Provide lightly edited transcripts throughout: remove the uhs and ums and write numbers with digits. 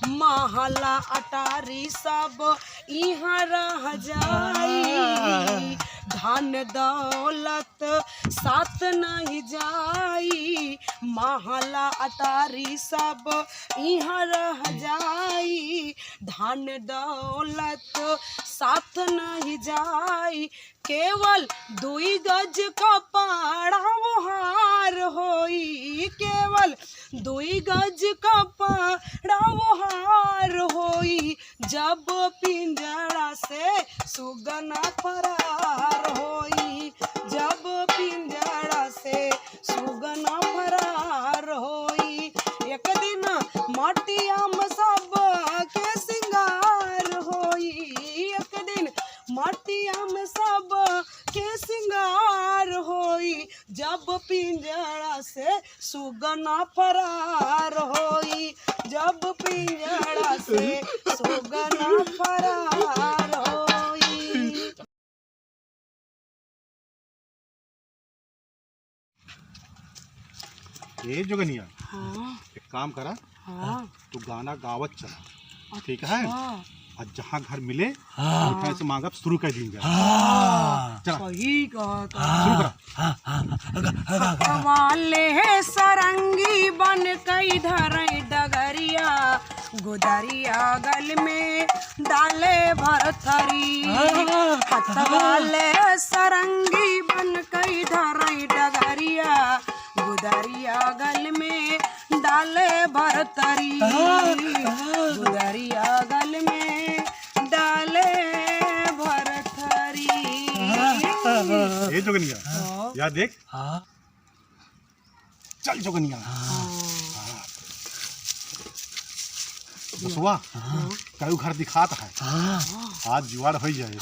महला अटारी सब इहाँ रह जाई, धन दौलत साथ नहीं जाई, महला अटारी सब इहाँ रह जाई, धन दौलत साथ नहीं जाई, केवल 2 गज कपड़ा हार होई, केवल 2 गज कपड़ा हार होई, जब पिंजरा से सुगना फरार होई, जब पिंजरा से सुगना फरार होई, एक दिन मटिया में सब के सिंगार होई, एक दिन मटिया में सब के सिंगार होई, जब पिंजरा से सुगना फरार होई, जब पिंजरा से सुगना फरार होई। ये जोगनिया, हाँ एक काम करा, हाँ तू गाना गावत चला, ठीक है? और जहाँ घर मिले हाँ मिठाई से मांगब शुरू कर देंगे। चला सही कहा। शुरू करा। वाले सरंगी बन कई धरई डगरिया, गुदरिया गल में डाले भरथरी, वाले सरंगी बन कई धरई डगरिया, गुदरिया गल में डाले भरथरी, गुदरिया गल में डाले भरथरी। ये जोगनिया, यार देख, चल जोगनिया, बसवा कई घर दिखाता है, आज जुआर हो जाए।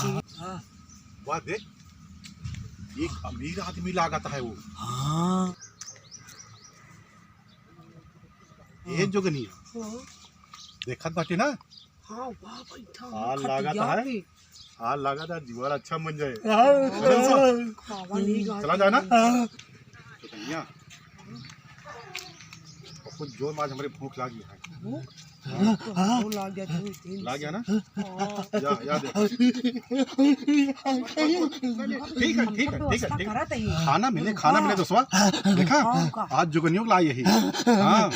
वाह देख, एक अमीर आदमी लागत है वो। ये जोगनिया देखत बाटे ना, हाल लागत है, हाल लागत है, जुआर अच्छा बन जाए। चला जाए ना जोगनिया, कुछ जोर माज हमारे भूख लागी है। लाग गया ना, याद है। ठीक है ठीक है ठीक है ठीक है, खाना मिले दोस्तवा, देखा आज जोगनियों लाई यही। हाँ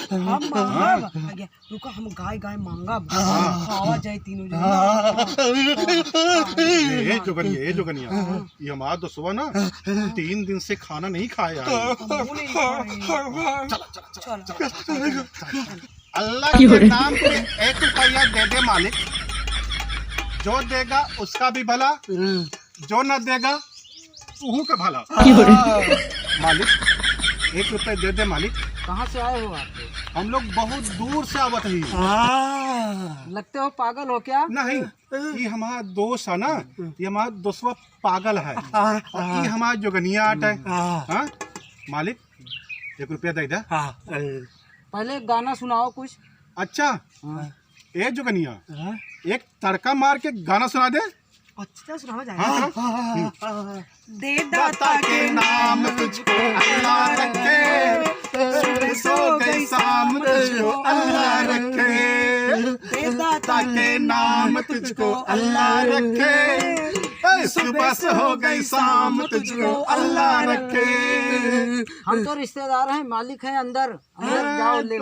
रुका, हम गाय गाय मांगा खावा जाए तीनों ये जोगनिया ये हमारा दोस्तवा ना 3 दिन से खाना नहीं खाया। अल्लाह के नाम पे 1 रुपया दे दे मालिक, जो देगा उसका भी भला, जो न देगा उहू का भला। मालिक 1 रुपया दे दे मालिक। कहाँ से आए हो आप? हम लोग बहुत दूर से आवत ही। लगते हो पागल हो क्या? नहीं, ये हमारा दोस्त है ना, ये हमारा दोस्तवा पागल है, और ये हमारा जोगनिया आट है। हाँ मालिक 1 रुपया दे दे। पहले गाना सुनाओ कुछ। अच्छा ए जोगनिया, एक तड़का मार के गाना सुना दे। अच्छा सुनाओ जाए। हाँ। दे दाता के नाम तुझको अल्लाह रखे, सुबह सो गई शाम तुझको अल्लाह रखे, दे दाता के नाम तुझको अल्लाह रखे, सुबह से हो गई शाम तुझको अल्लाह रखे। हम तो रिश्तेदार हैं, मालिक हैं अंदर, अंदर जाओ ले।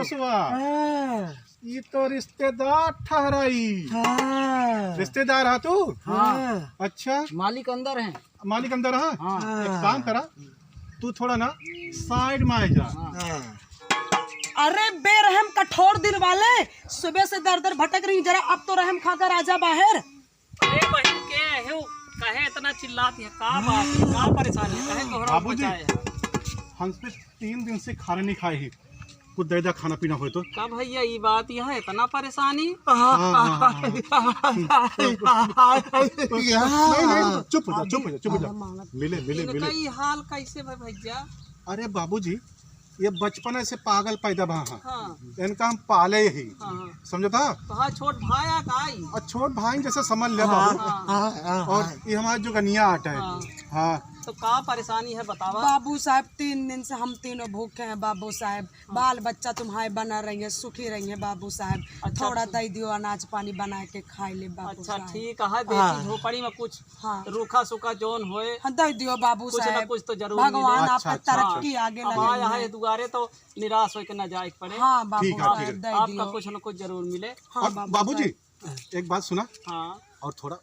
ये तो रिश्तेदार ठहराई। रिश्तेदार है तू? हाँ। अच्छा मालिक अंदर हैं। मालिक अंदर है? हाँ। एक काम करा, तू थोड़ा ना साइड में आ जा। अरे बेरहम कठोर दिल वाले, सुबह से दर दर भटक रही, जरा अब तो रहम खाकर आजा बाहर। अरे बहन के हो, कहे इतना चिल्लाती है, का बात है, का परेशानी है, कहे तोहरा बाबूजी हम पे 3 दिन से खाना नहीं खाए ही, कुछ दे दे खाना पीना हो तो। का भैया ये बात यह है, इतना परेशानी? नहीं, चुप हो जा। मिले। ये हाल कैसे भाई भैया? अरे बाबूजी ये बचपन से पागल पैदा भा, हाँ। इनका हम पाले ही, समझो था। तो छोट भाई काई, और छोट भाई जैसे समझ ले बाबू। और ये हमारा जोगनिया आटा है। हाँ तो का परेशानी है बतावा। बाबू साहब 3 दिन से हम तीनों भूखे हैं बाबू साहब। बाल बच्चा तुम्हारे बना रहेंगे, सुखी रहेंगे बाबू साहब। अच्छा, थोड़ा दे दियो अनाज पानी बना के खाई ले बाबू अच्छा साहब। ठीक है, बेटी झोपड़ी में कुछ हाँ रूखा सूखा जोन होए हाँ दे दियो बाबू कुछ न साहब। कुछ तो जरूर भगवान मिले। आपका तरक्की आगे अब आया है लगे। दुआरे तो निराश होकर न जाए पड़े। हाँ बाबू ठीक है, साहब ठीक है। दे आपका दियो। कुछ न कुछ जरूर मिले। हाँ और बाबूजी एक बात सुना, हाँ और थोड़ा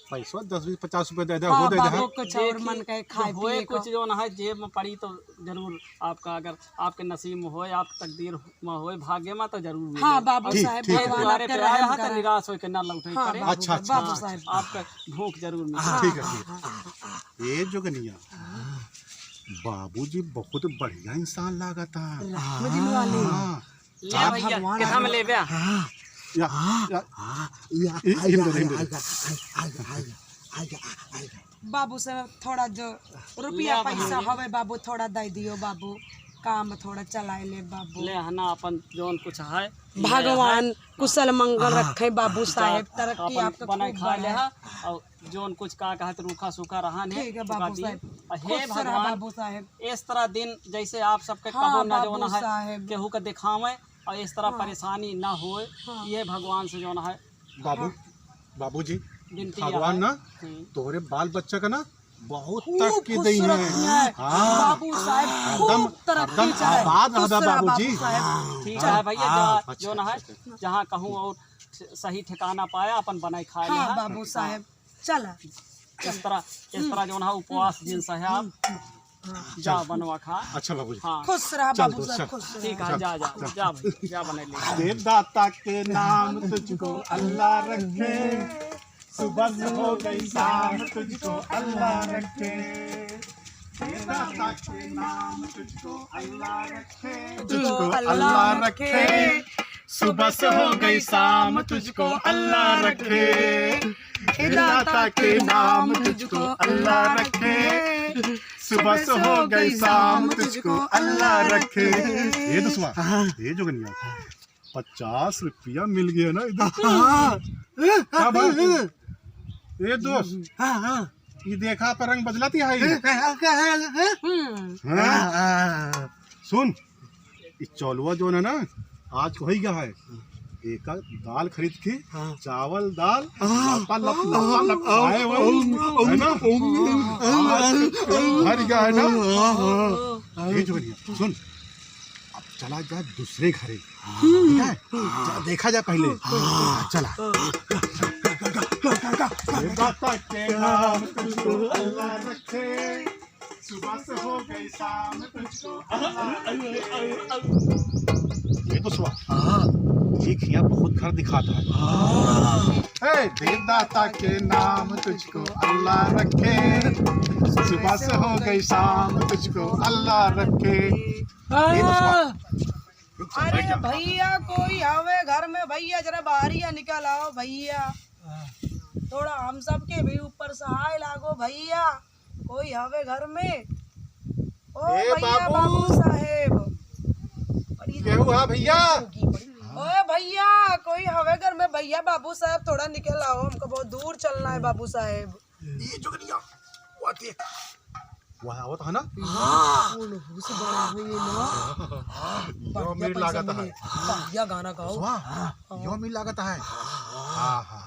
पैसा 10-20-50 रुपए दे दे, हाँ वो दे बाबू दे। कुछ और मन के खाए होए पिए कुछ को। जो है जेब में पड़ी तो जरूर आपका, अगर आपके नसीब में होए, आपके तकदीर में होए, भाग्य में तो जरूर मिले। हाँ बाबू ठीक, साहब ठीक है। भगवान दुआरे आपके पे आया रहम है तो करे। निराश होकर न लौटे हाँ करे। अच्छा, अच्छा, बाबू अच्छा। साहब। आपका भूख जरूर मिले। ठीक है, ठीक है। ये जोगनिया बाबूजी बहुत बढ़िया इंसान लागता। मदिन वाली। हाँ, ले भैया कितना में ले बे? बाबू से थोड़ा जो रुपया ले पैसा बहिनी। हवे बाबू थोड़ा दे दियो बाबू, काम थोड़ा चलाए ले बाबू। ले है ना अपन जोन कुछ है भगवान कुशल मंगल रखे बाबू साहेब, तरक्की अपन आपका बनाए खूब खा ले बढ़े। है। और जोन कुछ का कहत रूखा सूखा रहा ने ठीक है बाबू साहेब। हे खुश रहा भगवान बाबू साहेब। इस तरह दिन जैसे आप सबके हाँ, कबो न जोन बाबू है साहेब। केहू के दिखावे और इस तरह परेशानी ना होए, हाँ। ये भगवान से जोन है बाबूजी विनती भगवान है। ना हम्म। तोरे बाल बच्चा का ना बहुत खूब तरक्की खुश दी है। रखिए हाँ, बाबू साहेब, एकदम खूब तरक्की एकदम चाहे। आबाद खुश रहा रहा बाबूजी। बाबू साहेब। ठीक है भैया, अच्छा, जो न है जहाँ कहूँ और सही ठिकाना पाया अपन बनाए खाए हाँ ले है। बाबू साहेब चला। इस तरह जो है उपवास दिन से है आप जा बनवा खा। अच्छा बाबूजी हाँ खुश रहा चल बाबू दोस्त, साहब, चल। खुश रहा। ठीक है, जा जा जा भाई, जा बने ले। देव दाता के नाम तुझको अल्लाह रखे, सुबह हो गई शाम तुझको अल्लाह रखे। देव दाता के नाम तुझको अल्लाह रखे, तुझको अल्लाह रखे। सुबह से हो गई शाम तुझको अल्लाह रखे। देव दाता के नाम तुझको अल्लाह रखे, सुबह से हो गई शाम तुझको अल्लाह रखे। ये तो सुना, ये जो गनिया 50 रुपया मिल गया ना इधर। क्या बात है? ये दोस्त ये देखा पर रंग बदलाती है ये। हाँ? सुन ये चौलवा जो है ना आज हो ही गया है। एक दाल खरीद के चावल दाल लपा लप खाए वो, है ना? भर गया है ना। ये जो है, सुन अब चला जा दूसरे घरे, ठीक है? जा देखा जा पहले, चला। दाता के नाम तुझको अल्लाह रखे, सुबह से हो गई शाम तुझको ये तो सुआ एक यहाँ बहुत घर दिखाता है। देवदाता के नाम तुझको अल्लाह रखे, सुबह से हो गई शाम तुझको अल्लाह रखे। ये तो सुआ अरे भैया कोई आवे घर में, भैया जरा बाहर ही निकल आओ भैया, थोड़ा हम सब के भी ऊपर सहाय लागो भैया। कोई आवे घर में। ओ ए भैया बाबू। बाबू साहेब क्या हुआ भैया? ओए भैया कोई हवे घर में, भैया बाबू साहब थोड़ा निकल आओ, हमको बहुत दूर चलना है बाबू साहेब। ये जोगनिया वो देख वो आवत है ना। से बड़ा हुई ना यो मेरी लागत है। भैया गाना गाओ। वाह यो मेरी लागत है। हाँ हाँ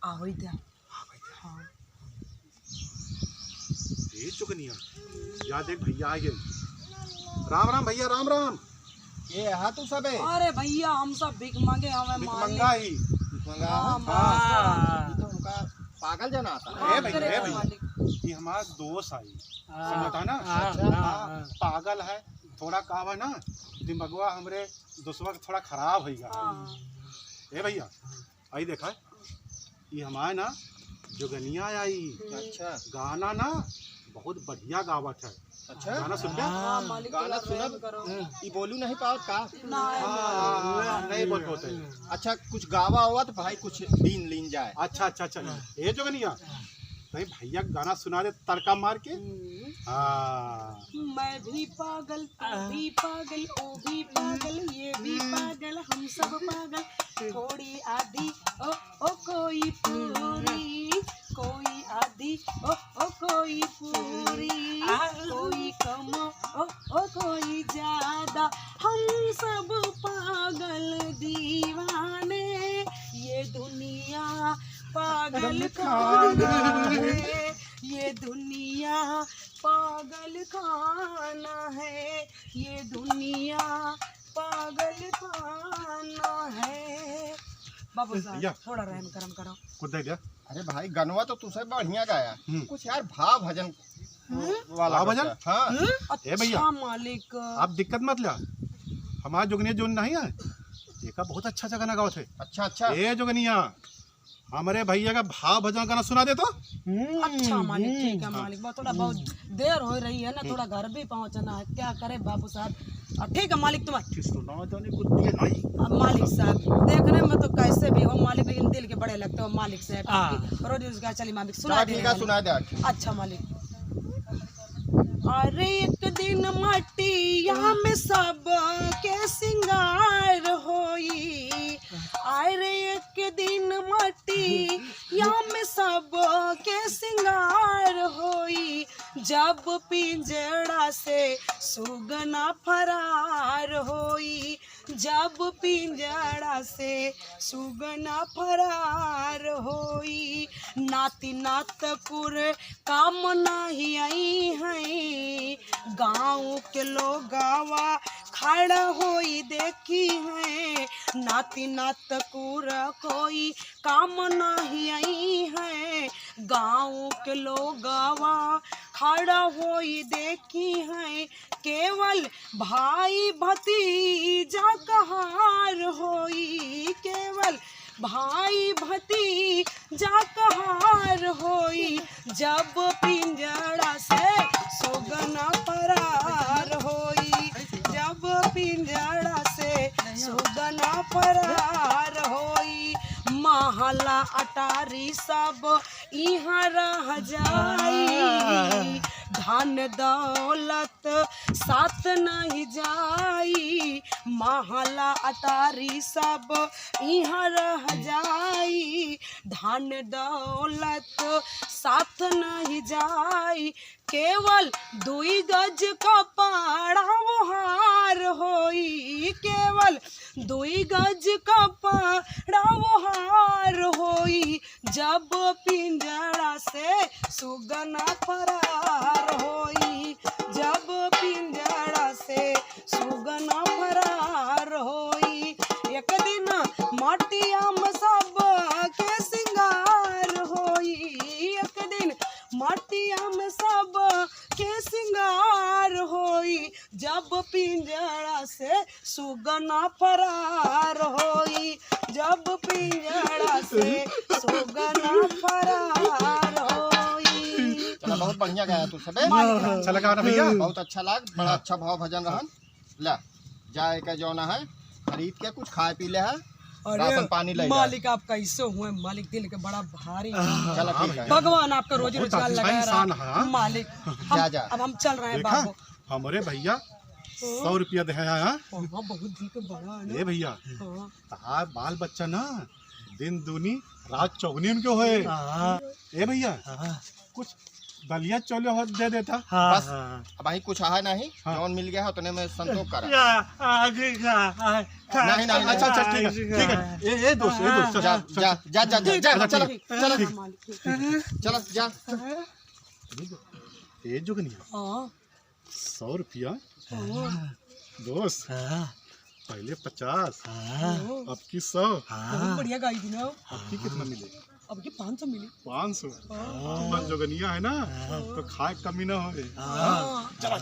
आओ इधर। ये जोगनिया याद देख भैया आ गए। राम राम भैया, राम राम। ये है तू सब है? अरे भैया हम सब भीख मांगे हमें मंगा ही पागल जना आता ए भैया ये हमारा दोस्त आई समझता ना। पागल है थोड़ा काम है ना, दिमागवा हमरे दोस्तवा थोड़ा खराब है। ए भैया आई देखा ये हमारे ना जोगनिया आई। अच्छा गाना ना बहुत बढ़िया गावत है। अच्छा गाना सुन के गाना सुनब ई बोलू नहीं पावत का? नहीं बोल पाते। अच्छा कुछ गावा हुआ तो भाई कुछ लीन लीन जाए। अच्छा अच्छा अच्छा ये जोगनिया नहीं भैया गाना सुना दे तड़का मार के। हाँ मैं भी पागल, तू भी पागल, ओ भी पागल, ये भी पागल, हम सब पागल, थोड़ी आधी ओ कोई पूरी। कोई आधी ओ कोई पूरी, कोई कम ओ कोई ज्यादा, हम सब पागल दीवाने, ये दुनिया पागल खाना है, ये दुनिया पागल खाना है, ये दुनिया पागल खाना है। बाबू साहब थोड़ा रहम करम करो। कुछ दे दिया। अरे भाई गनवा तो तुझसे बढ़िया गाया, कुछ यार भाव भजन वाला भाव भजन? बच्चा। हाँ ए भैया, अच्छा मालिक, आप दिक्कत मत लिया, हमारा जोगनिया जो नहीं है ये बहुत अच्छा गाना गाओ थे। अच्छा अच्छा। ए जोगनिया हमारे भैया का भाव भजन गाना सुना दे तो। अच्छा मालिक ठीक है मालिक, थोड़ा बहुत देर हो रही है ना, थोड़ा घर भी पहुंचना है, क्या करे बाबू साहब। ठीक है मालिक, तुम्हारे सुना जाने को दिया नहीं। मालिक साहब देखने में तो कैसे भी हो मालिक, लेकिन दिल के बड़े लगते हो मालिक से। रोज उसका चली मालिक सुना दे। ठीक है सुना दे। अच्छा मालिक। अरे एक दिन मटिया में सब के सिंगार होई, अरे एक दिन मटिया में सब के सिंगार होई, जब पिंजड़ा से सुगना फरार होई, जब पिंजड़ा से सुगना फरार होई, नाती नातपुर काम नहीं आई है, गाँव के लोग गावा खड़ा होई देखी है, नाती नातपुर कोई काम नहीं आई है, गाँव के लोग गावा खड़ा होई देखी है, केवल भाई भतीजा कहार होई, केवल भाई भतीजा कहार होई, जब पिंजड़ा से सुगना फरार होई, जब पिंजड़ा से सुगना फरार होई, महला अटारी सब इहाँ रह जाई, धन दौलत साथ नहीं जाई, महला अटारी सब इहाँ रह जाई, धन दौलत साथ नहीं जाई, केवल 2 गज कपड़ा हार होई, केवल 2 गज कपड़ा हार होई, जब पिंजड़ा से सुगना फरार होई, जब पिंजड़ा से सुगना फरार होई, एक दिन मटिया में सब के सिंगार होई, एक दिन मटिया में सब के सिंगार होई, जब पिंजड़ा से सुगना फरार होई, जब पिंजड़ा से सुगना फरार होई। चला बहुत बढ़िया गाया तू सबे। अच्छा लगा ना भैया? बहुत अच्छा लग, बड़ा अच्छा भाव भजन रहन। ला जाए का जौना है खरीद के कुछ खाए पी ले है, राशन पानी ले मालिक आप कैसे हुए मालिक, दिल के बड़ा भारी, चला ठीक है। भगवान आपका रोजी बहुत रोजगार अच्छा लगा इंसान रहा है। मालिक। जा जा। अब हम चल रहे हैं देखा बाबू। हमारे भैया 100 रुपया दे आया। हाँ, बहुत दिल के बड़ा है ना। ए भैया हाँ। तार बाल बच्चा ना दिन दूनी रात चौगनी उनके होए। ए भैया कुछ दलिया चौले हो दे देता। बस अब भाई कुछ है नहीं, जौन मिल गया है उतने में संतोष करा। नहीं नहीं अच्छा अच्छा ठीक है। ए दोस्त जा जा जा जा जा जा चला चला चला जा। ए जोगनिया हाँ 100 रुपया हाँ, दोस्त, पहले 50 अब की 100, बहुत बढ़िया गाई थी ना। अब की कितना मिले? अब की 500 मिली। 500। तुम्हारा जोगनिया है ना तो खाए कमी ना हो। हाँ। चला